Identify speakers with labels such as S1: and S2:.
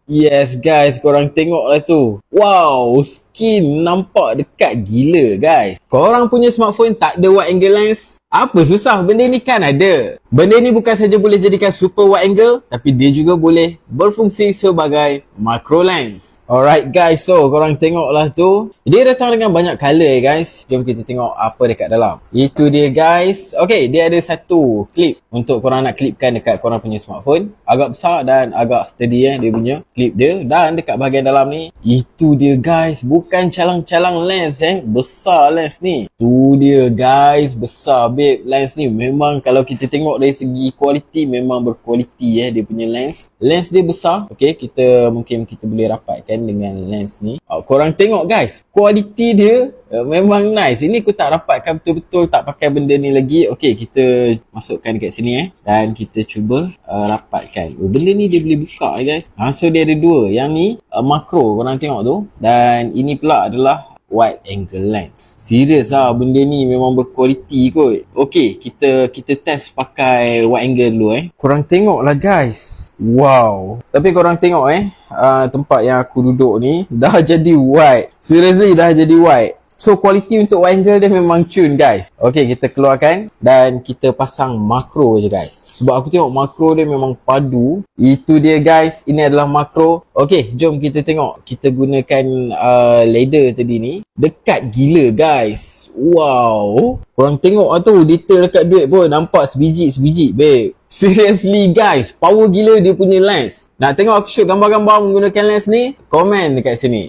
S1: Yes guys, korang tengoklah tu. Wow, skin nampak dekat gila guys. Korang punya smartphone tak ada wide angle lens? Apa susah? Benda ni kan ada. Benda ni bukan saja boleh jadikan super wide angle, tapi dia juga boleh berfungsi sebagai macro lens. Alright guys, so korang tengoklah tu. Dia datang dengan banyak color guys. Jom kita tengok apa dekat dalam. Itu dia guys. Okay, dia ada satu clip untuk korang nak clipkan dekat korang punya smartphone. Agak besar dan agak sturdy dia punya clip dia. Dan dekat bahagian dalam ni, itu dia guys. Bukan calang-calang lens besar lens ni. Tu dia guys, besar babe lens ni. Memang kalau kita tengok dari segi kualiti, memang berkualiti dia punya lens. Lens dia besar. Okay, mungkin kita boleh rapatkan dengan lens ni. Korang tengok guys, kualiti dia memang nice. Ini aku tak rapatkan betul-betul, tak pakai benda ni lagi. Okay, kita masukkan dekat sini dan kita cuba rapatkan. Benda ni dia boleh buka guys. So dia ada dua. Yang ni makro korang tengok tu, dan ini pula adalah wide angle lens. Serius lah, benda ni memang berkualiti kot. Okay, kita test pakai wide angle dulu Korang tengok lah guys. Wow. Tapi korang tengok tempat yang aku duduk ni dah jadi wide. Seriously dah jadi wide. So kualiti untuk wide angle dia memang cun guys. Okay, kita keluarkan dan kita pasang makro je guys. Sebab aku tengok makro dia memang padu. Itu dia guys, ini adalah makro. Okay, jom kita tengok. Kita gunakan ladder tadi ni. Dekat gila guys. Wow. Korang tengok lah tu, detail dekat duit pun nampak sebiji-sebiji babe. Seriously guys, power gila dia punya lens. Nak tengok aku shoot gambar-gambar menggunakan lens ni? Komen dekat sini.